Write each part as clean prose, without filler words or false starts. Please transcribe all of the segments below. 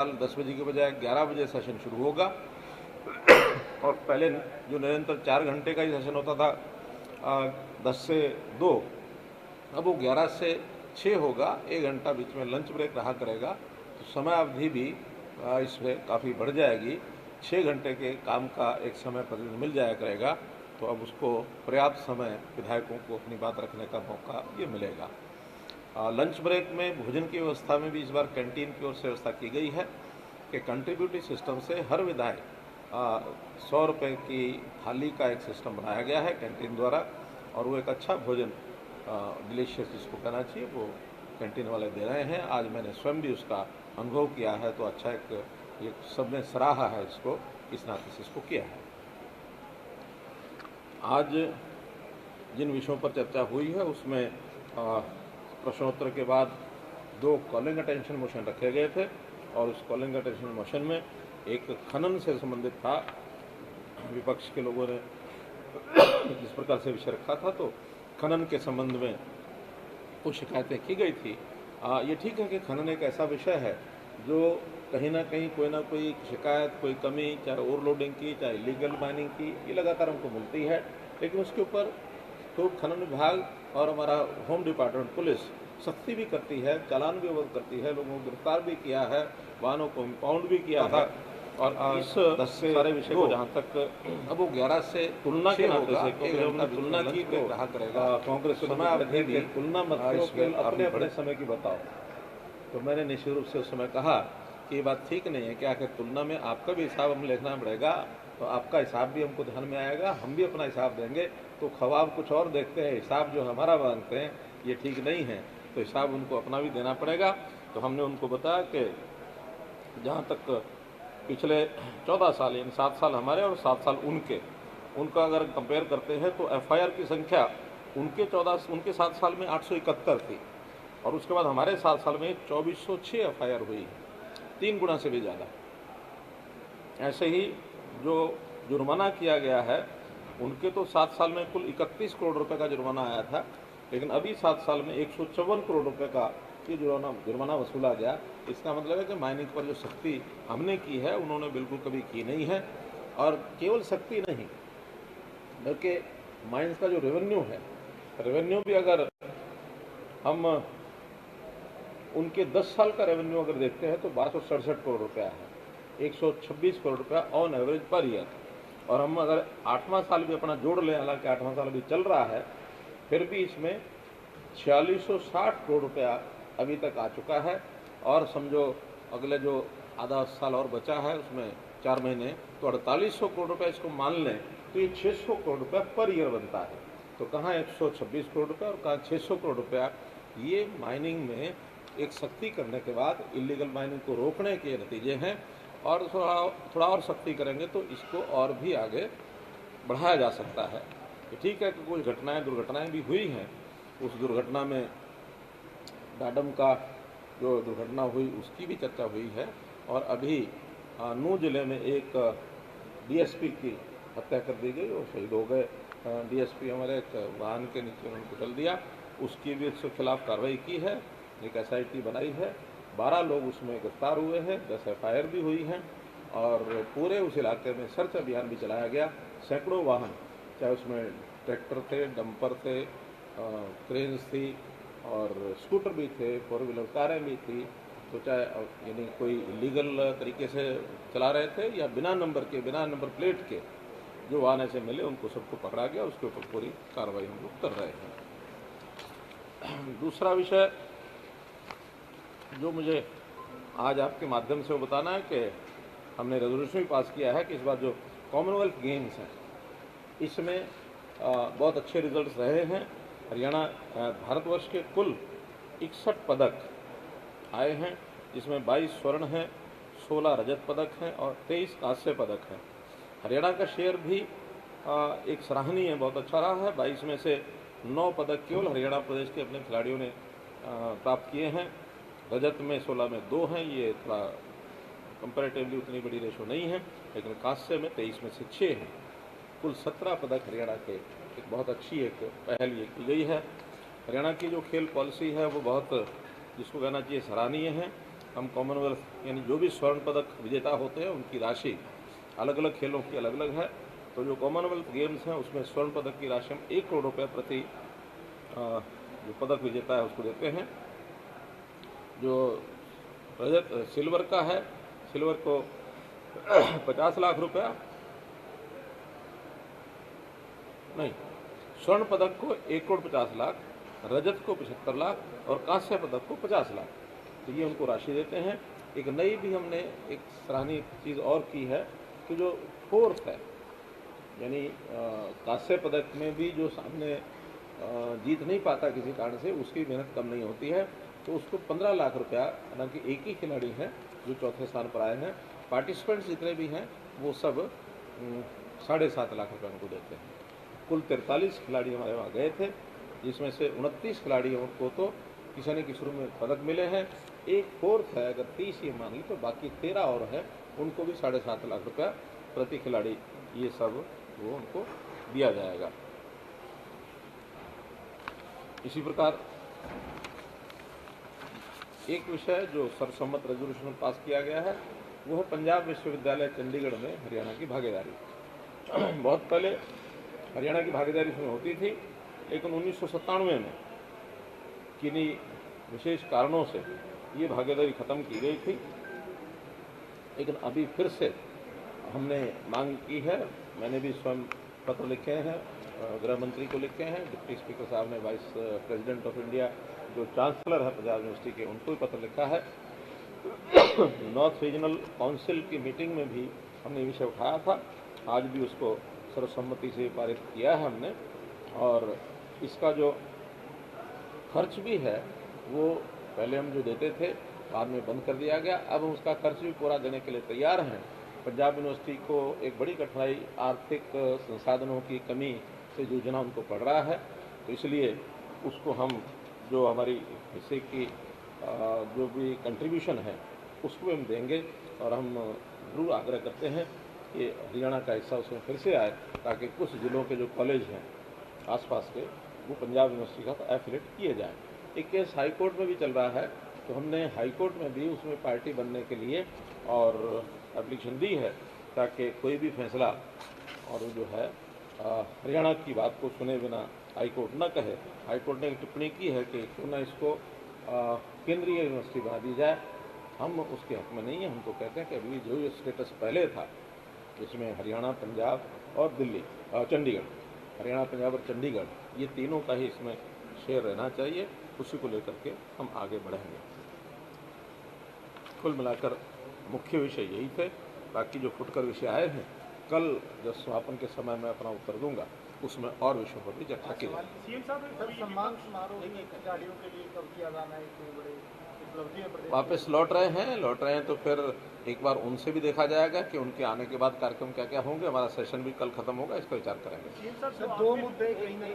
10 बजे के बजाय 11 बजे सेशन शुरू होगा और पहले जो निरंतर 4 घंटे का ही सेशन होता था 10 से 2, अब वो 11 से 6 होगा। 1 घंटा बीच में लंच ब्रेक रहा करेगा, तो समय अवधि भी इसमें काफ़ी बढ़ जाएगी। 6 घंटे के काम का एक समय प्रतिदिन मिल जाया करेगा, तो अब उसको पर्याप्त समय विधायकों को अपनी बात रखने का मौका ये मिलेगा। लंच ब्रेक में भोजन की व्यवस्था में भी इस बार कैंटीन की ओर से व्यवस्था की गई है कि कंट्रीब्यूटरी सिस्टम से हर विधायक 100 रुपये की थाली का एक सिस्टम बनाया गया है कैंटीन द्वारा, और वो एक अच्छा भोजन डिलीशियस जिसको कहना चाहिए वो कैंटीन वाले दे रहे हैं। आज मैंने स्वयं भी उसका अनुभव किया है, तो अच्छा एक सबने सराहा है इसको, इस नाते से इसको किया है। आज जिन विषयों पर चर्चा हुई है उसमें प्रश्नोत्तर के बाद 2 कॉलिंग अटेंशन मोशन रखे गए थे, और उस कॉलिंग अटेंशन मोशन में एक खनन से संबंधित था। विपक्ष के लोगों ने जिस प्रकार से विषय रखा था, तो खनन के संबंध में कुछ शिकायतें की गई थी। ये ठीक है कि खनन एक ऐसा विषय है जो कहीं ना कहीं कोई ना कोई शिकायत, कोई कमी, चाहे ओवरलोडिंग की, चाहे इलीगल माइनिंग की, ये लगातार हमको मिलती है। लेकिन उसके ऊपर तो खनन विभाग और हमारा होम डिपार्टमेंट पुलिस सख्ती भी करती है, चालान भी अवध करती है, लोगों को गिरफ्तार भी किया है, वाहनों को इम्पाउंड भी किया है। और इस 10 से सारे विषय को जहाँ तक अब वो 11 से तुलना के नाते से हमने तुलना की तो रहा करेगा कांग्रेस समय तुलना मत अपने अपने समय की बताओ। तो मैंने निश्चित रूप से उस समय कहा कि ये बात ठीक नहीं है कि आखिर तुलना में आपका भी हिसाब हमें लिखना पड़ेगा, तो आपका हिसाब भी हमको ध्यान में आएगा, हम भी अपना हिसाब देंगे। तो ख्वाब कुछ और देखते हैं, हिसाब जो हमारा मांगते हैं ये ठीक नहीं है, तो हिसाब उनको अपना भी देना पड़ेगा। तो हमने उनको बताया कि जहाँ तक पिछले 14 साल यानी 7 साल हमारे और 7 साल उनका अगर कंपेयर करते हैं तो FIR की संख्या उनके 7 साल में 871 थी, और उसके बाद हमारे 7 साल में 2406 FIR हुई है, 3 गुना से भी ज़्यादा। ऐसे ही जो जुर्माना किया गया है, उनके तो 7 साल में कुल 31 करोड़ रुपए का जुर्माना आया था, लेकिन अभी 7 साल में 154 करोड़ रुपए का ये जुर्माना वसूला गया। इसका मतलब है कि माइनिंग पर जो सख्ती हमने की है उन्होंने बिल्कुल कभी की नहीं है। और केवल सख्ती नहीं, बल्कि माइंस का जो रेवेन्यू है, रेवेन्यू भी अगर हम उनके 10 साल का रेवेन्यू अगर देखते हैं तो 1267 करोड़ रुपया है, 126 करोड़ रुपया ऑन एवरेज पर ईयर। और हम अगर 8वां साल भी अपना जोड़ लें, हालांकि 8वां साल भी चल रहा है, फिर भी इसमें 4660 करोड़ रुपया अभी तक आ चुका है। और समझो अगले जो आधा साल और बचा है उसमें 4 महीने, तो 4800 करोड़ रुपया इसको मान लें तो ये 600 करोड़ रुपया पर ईयर बनता है। तो कहाँ 126 करोड़ रुपया और कहाँ 600 करोड़ रुपया, ये माइनिंग में एक सख्ती करने के बाद इलीगल माइनिंग को रोकने के नतीजे हैं। और थोड़ा और सख्ती करेंगे तो इसको और भी आगे बढ़ाया जा सकता है। ठीक है कि कुछ दुर्घटनाएं भी हुई हैं। उस दुर्घटना में डाडम का जो दुर्घटना हुई उसकी भी चर्चा हुई है, और अभी नूह जिले में एक DSP की हत्या कर दी गई, वो शहीद हो गए। DSP हमारे एक वाहन के नीचे उन्होंने कुचल दिया, उसकी भी उसके खिलाफ कार्रवाई की है, एक SIT बनाई है, 12 लोग उसमें गिरफ्तार हुए हैं, 10 FIR भी हुई हैं, और पूरे उस इलाके में सर्च अभियान भी चलाया गया। सैकड़ों वाहन, चाहे उसमें ट्रैक्टर थे, डंपर थे, क्रेन्स थी और स्कूटर भी थे, 4 व्हीलर कारें भी थी, तो चाहे यानी कोई इलीगल तरीके से चला रहे थे या बिना नंबर प्लेट के जो वाहन ऐसे मिले उनको सबको पकड़ा गया, उसके ऊपर पूरी कार्रवाई हम लोग कर रहे हैं। दूसरा विषय जो मुझे आज आपके माध्यम से वो बताना है कि हमने रेजोल्यूशन भी पास किया है कि इस बार जो कॉमनवेल्थ गेम्स हैं इसमें बहुत अच्छे रिजल्ट्स रहे हैं। हरियाणा भारतवर्ष के कुल 61 पदक आए हैं, जिसमें 22 स्वर्ण हैं, 16 रजत पदक हैं और 23 कांस्य पदक हैं। हरियाणा का शेयर भी एक सराहनीय बहुत अच्छा रहा है। 22 में से 9 पदक केवल हरियाणा प्रदेश के अपने खिलाड़ियों ने प्राप्त किए हैं। रजत में 16 में 2 हैं, ये थोड़ा कंपैरेटिवली उतनी बड़ी रेशो नहीं है, लेकिन कांस्य में 23 में से 6 हैं। कुल 17 पदक हरियाणा के, एक बहुत अच्छी एक पहल ये की गई है। हरियाणा की जो खेल पॉलिसी है वो बहुत, जिसको कहना चाहिए, सराहनीय है। हम कॉमनवेल्थ यानी जो भी स्वर्ण पदक विजेता होते हैं उनकी राशि अलग अलग खेलों की अलग अलग है। तो जो कॉमनवेल्थ गेम्स हैं उसमें स्वर्ण पदक की राशि हम 1 करोड़ रुपये प्रति जो पदक विजेता है उसको देते हैं। जो रजत सिल्वर का है, सिल्वर को 50 लाख रुपया, नहीं, स्वर्ण पदक को 1 करोड़ 50 लाख, रजत को 75 लाख और कांस्य पदक को 50 लाख। तो ये उनको राशि देते हैं। एक नई भी हमने एक सराहनीय चीज़ और की है कि जो फोर्थ है, यानी कांस्य पदक में भी जो सामने जीत नहीं पाता किसी कारण से, उसकी मेहनत कम नहीं होती है, तो उसको 15 लाख रुपया, हालांकि एक ही खिलाड़ी हैं जो चौथे स्थान पर आए हैं, पार्टिसिपेंट्स जितने भी हैं वो सब 7.5 लाख रुपये उनको देते हैं। कुल 43 खिलाड़ी हमारे वहाँ गए थे, जिसमें से 29 खिलाड़ियों को तो किसी न किसी में पदक मिले हैं, एक फोर्थ है, अगर 30 ये मान ली तो बाकी 13 और है, उनको भी 7.5 लाख रुपया प्रति खिलाड़ी ये सब वो उनको दिया जाएगा। इसी प्रकार एक विषय जो सर्वसम्मत रेजोल्यूशन पास किया गया है वो है पंजाब विश्वविद्यालय चंडीगढ़ में हरियाणा की भागीदारी। बहुत पहले हरियाणा की भागीदारी इसमें होती थी, लेकिन 1997 में किन्हीं विशेष कारणों से ये भागीदारी खत्म की गई थी। लेकिन अभी फिर से हमने मांग की है, मैंने भी स्वयं पत्र लिखे हैं, गृह मंत्री को लिखे हैं, डिप्टी स्पीकर साहब ने वाइस प्रेसिडेंट ऑफ इंडिया जो चांसलर है पंजाब यूनिवर्सिटी के, उनको भी पत्र लिखा है। नॉर्थ रीजनल काउंसिल की मीटिंग में भी हमने विषय उठाया था, आज भी उसको सर्वसम्मति से पारित किया है हमने। और इसका जो खर्च भी है वो पहले हम जो देते थे बाद में बंद कर दिया गया, अब हम उसका खर्च भी पूरा देने के लिए तैयार हैं। पंजाब यूनिवर्सिटी को एक बड़ी कठिनाई आर्थिक संसाधनों की कमी से जूझना उनको पड़ रहा है, तो इसलिए उसको हम जो हमारी हिस्से की जो भी कंट्रीब्यूशन है उसको भी हम देंगे। और हम जरूर आग्रह करते हैं कि हरियाणा का हिस्सा उसमें फिर से आए, ताकि कुछ जिलों के जो कॉलेज हैं आसपास के वो पंजाब यूनिवर्सिटी का एफिलेट किए जाएँ। एक केस हाई कोर्ट में भी चल रहा है, तो हमने हाई कोर्ट में भी उसमें पार्टी बनने के लिए और एप्लीकेशन दी है, ताकि कोई भी फैसला और जो है हरियाणा की बात को सुने बिना हाई कोर्ट न कहे। हाई कोर्ट ने एक टिप्पणी की है कि क्यों ना इसको केंद्रीय यूनिवर्सिटी बना दी जाए, हम उसके हक में नहीं है। हम तो कहते हैं कि अभी जो स्टेटस पहले था इसमें हरियाणा, पंजाब और दिल्ली, चंडीगढ़, हरियाणा, पंजाब और चंडीगढ़, ये तीनों का ही इसमें शेयर रहना चाहिए, उसी को लेकर के हम आगे बढ़ेंगे। कुल मिलाकर मुख्य विषय यही थे, बाकी जो फुटकर विषय आए हैं कल जब समापन के समय में अपना उत्तर दूंगा उसमें और विषयों पर भी चर्चा की जाएगी। सम्मान समारोह खिलाड़ियों के लिए कब किया जाना है, इतनी बड़ी उपलब्धि है, वापस लौट रहे हैं तो फिर एक बार उनसे भी देखा जाएगा कि उनके आने के बाद कार्यक्रम क्या क्या होंगे। हमारा सेशन भी कल खत्म होगा, इस पर विचार करेंगे। दो मुद्दे कहीं नहीं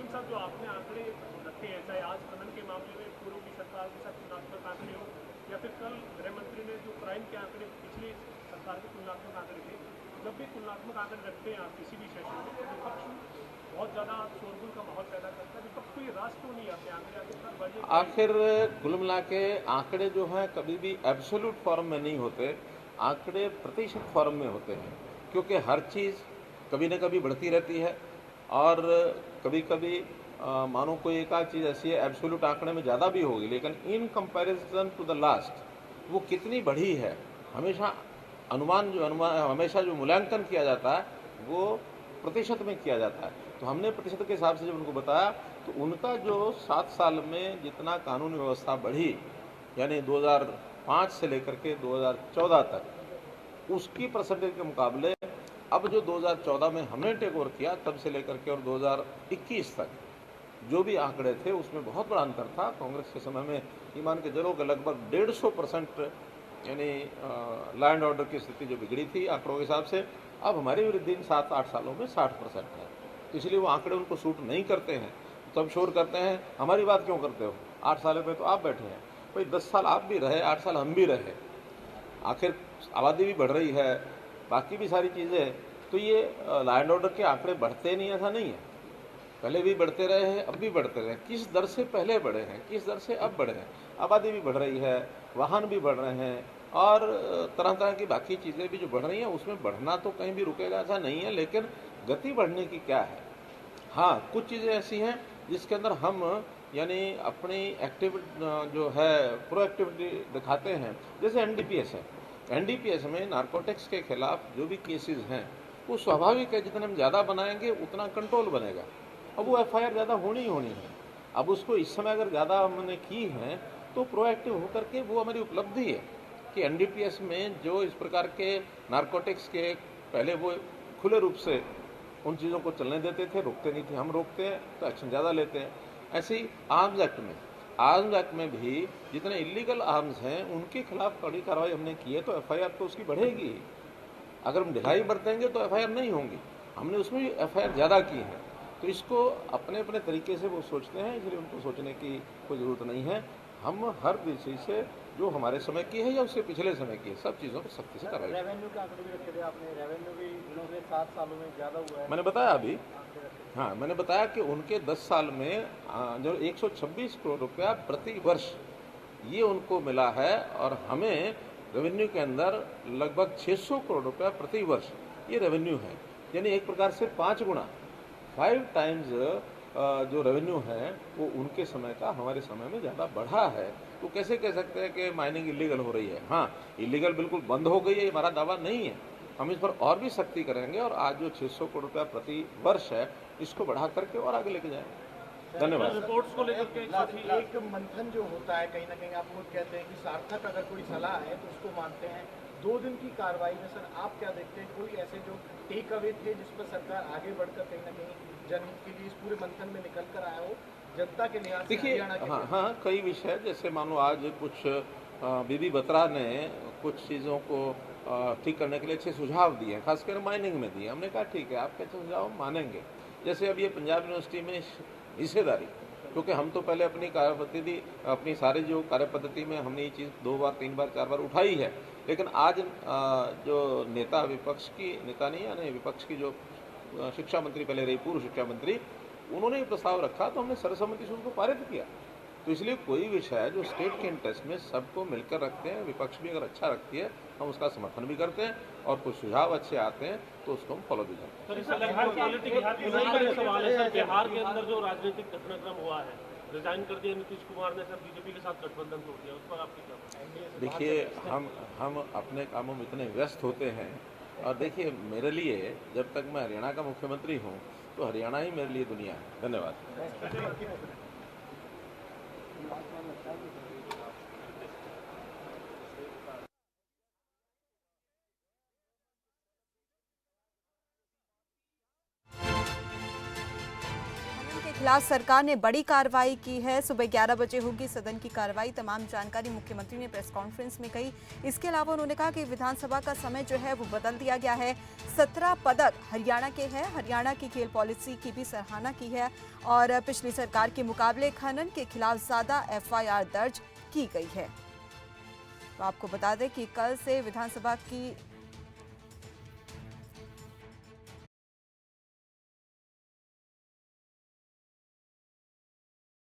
साहब जो आपने आंकड़े रखे हैं, चाहे आज खनन के मामले में पूर्व की सरकार के साथ तुलनात्मक आंकड़े हो, या फिर कल गृह मंत्री ने जो क्राइम के आंकड़े पिछली सरकार के तुलनात्मक आंकड़े थे, जब भी तुलनात्मक आंकड़े रखते हैं आप किसी भी सेशन में, तो विपक्ष बहुत ज़्यादा शोरगुल का माहौल पैदा करता है। विपक्ष को ये रास क्यों नहीं आते आंकड़े? आखिर कुल मिला के आंकड़े जो हैं कभी भी एब्सोल्यूट फॉर्म में नहीं होते, आंकड़े प्रतिशत फॉर्म में होते हैं, क्योंकि हर चीज़ कभी न कभी बढ़ती रहती है और कभी कभी मानो कोई एक आध चीज़ ऐसी है एब्सोल्यूट आंकड़े में ज़्यादा भी होगी, लेकिन in comparison to the last वो कितनी बढ़ी है, हमेशा हमेशा जो मूल्यांकन किया जाता है वो प्रतिशत में किया जाता है। तो हमने प्रतिशत के हिसाब से जब उनको बताया तो उनका जो 7 साल में जितना कानून व्यवस्था बढ़ी, यानी 2005 से लेकर के 2014 तक, उसकी परसेंटेज के मुकाबले अब जो 2014 में हमने टेक ओवर किया तब से लेकर के और 2021 तक जो भी आंकड़े थे उसमें बहुत बड़ा अंतर था। कांग्रेस के समय में ये मान के चलो कि लगभग 150% यानी लॉ एंड ऑर्डर की स्थिति जो बिगड़ी थी आंकड़ों के हिसाब से, अब हमारी वृद्धि इन 7-8 सालों में 60% है। इसलिए वो आंकड़े उनको सूट नहीं करते हैं, तब शोर करते हैं हमारी बात क्यों करते हो, 8 साल में तो आप बैठे हैं, भाई 10 साल आप भी रहे, 8 साल हम भी रहे, आखिर आबादी भी बढ़ रही है, बाकी भी सारी चीज़ें, तो ये लॉ एंड ऑर्डर के आंकड़े बढ़ते नहीं, ऐसा नहीं है, पहले भी बढ़ते रहे हैं, अब भी बढ़ते रहे हैं। किस दर से पहले बढ़े हैं, किस दर से अब बढ़े हैं, आबादी भी बढ़ रही है, वाहन भी बढ़ रहे हैं और तरह तरह की बाकी चीज़ें भी जो बढ़ रही हैं, उसमें बढ़ना तो कहीं भी रुकेगा ऐसा नहीं है, लेकिन गति बढ़ने की क्या है। हाँ, कुछ चीज़ें ऐसी हैं जिसके अंदर हम यानी अपनी एक्टिव जो है प्रोएक्टिविटी दिखाते हैं, जैसे एनडीपीएस है। एनडीपीएस में नारकोटिक्स के खिलाफ जो भी केसेस हैं वो स्वाभाविक है, जितने हम ज़्यादा बनाएंगे उतना कंट्रोल बनेगा। अब वो एफआईआर ज़्यादा होनी ही होनी है। अब उसको इस समय अगर ज़्यादा हमने की है तो प्रोएक्टिव होकर के वो हमारी उपलब्धि है कि एनडीपीएस में जो इस प्रकार के नारकोटिक्स के पहले वो खुले रूप से उन चीज़ों को चलने देते थे, रोकते नहीं थे, हम रोकते हैं तो एक्शन ज़्यादा लेते हैं। ऐसे ही आर्म्स एक्ट में भी जितने इलीगल आर्म्स हैं उनके खिलाफ कड़ी कार्रवाई हमने की है, तो एफआईआर तो उसकी बढ़ेगी ही। अगर हम ढिलाई बरतेंगे तो एफआईआर नहीं होंगी, हमने उसमें भी एफआईआर ज़्यादा की है। तो इसको अपने अपने तरीके से वो सोचते हैं, इसलिए उनको सोचने की कोई ज़रूरत नहीं है। हम हर विषय से जो हमारे समय की है या उससे पिछले समय की है, सब चीज़ों पर सख्ती से कार्रवाई। रेवेन्यू के आंकड़े भी रखे थे आपने, रेवेन्यू भी पिछले 7 सालों में ज़्यादा हुआ है। मैंने बताया अभी, आंकड़े रखे। हाँ मैंने बताया कि उनके 10 साल में जो 126 करोड़ रुपया प्रति वर्ष ये उनको मिला है और हमें रेवेन्यू के अंदर लगभग 600 करोड़ रुपया प्रति वर्ष ये रेवेन्यू है। यानी एक प्रकार से 5 गुना 5 टाइम्स जो रेवेन्यू है वो उनके समय का हमारे समय में ज़्यादा बढ़ा है। तो कैसे कह सकते हैं कि माइनिंग इलीगल हो रही है। हाँ, इलीगल बिल्कुल बंद हो गई है, हमारा दावा नहीं है। हम इस पर और भी सख्ती करेंगे और आज जो 600 करोड़ रुपया प्रति वर्ष है इसको बढ़ा करके और आगे लेके जाएंगे। धन्यवाद। रिपोर्ट्स को लेकर के एक मंथन जो होता है, कहीं ना कहीं आप खुद कहते हैं कि सार्थक अगर कोई सलाह है तो उसको मानते हैं। 2 दिन की कार्रवाई में सर आप क्या देखते हैं, कोई ऐसे जो टेक अवे थे जिस पर सरकार आगे बढ़कर कहीं ना कहीं जनहित के लिए इस पूरे मंथन में निकल कर आया हो, जनता के लिहाज से? देखिए, हाँ कई विषय, जैसे मानो आज कुछ बीबी बत्रा ने कुछ चीज़ों को ठीक करने के लिए अच्छे सुझाव दिए, खासकर माइनिंग में दिए। हमने कहा ठीक है, आपके अच्छे सुझाव हम मानेंगे। जैसे अब ये पंजाब यूनिवर्सिटी में हिस्सेदारी, क्योंकि हम तो पहले अपनी कार्यपद्धति अपनी सारी जो कार्यपद्धति में हमने ये चीज़ 2 बार 3 बार 4 बार उठाई है, लेकिन आज जो नेता विपक्ष की नेता नहीं यानी विपक्ष की जो शिक्षा मंत्री पहले रही, पूर्व शिक्षा मंत्री, उन्होंने ये प्रस्ताव रखा तो हमने सर्वसम्मति से उसको पारित किया। तो इसलिए कोई विषय है जो स्टेट के इंटरेस्ट में सबको मिलकर रखते हैं, विपक्ष भी अगर अच्छा रखती है हम उसका समर्थन भी करते हैं और कुछ सुझाव अच्छे आते हैं तो उसको हम फॉलो भी करते हैं। बिहार के अंदर जो राजनीतिक घटनाक्रम हुआ है, रिजाइन कर दिया नीतीश कुमार ने, सर बीजेपी के साथ गठबंधन तोड़ दिया, उस पर आपकी क्या? देखिए, हम अपने कामों में इतने व्यस्त होते हैं और देखिए मेरे लिए जब तक मैं हरियाणा का मुख्यमंत्री हूँ तो हरियाणा ही मेरे लिए दुनिया है। धन्यवाद। के खिलाफ सरकार ने बड़ी कार्रवाई की है। सुबह 11 बजे होगी सदन की कार्रवाई। तमाम जानकारी मुख्यमंत्री ने प्रेस कॉन्फ्रेंस में कही। इसके अलावा उन्होंने कहा कि विधानसभा का समय जो है वो बदल दिया गया है। 17 पदक हरियाणा के हैं। हरियाणा की खेल पॉलिसी की भी सराहना की है और पिछली सरकार के मुकाबले खनन के खिलाफ ज्यादा एफआईआर दर्ज की गई है। तो आपको बता दें कि कल से विधानसभा की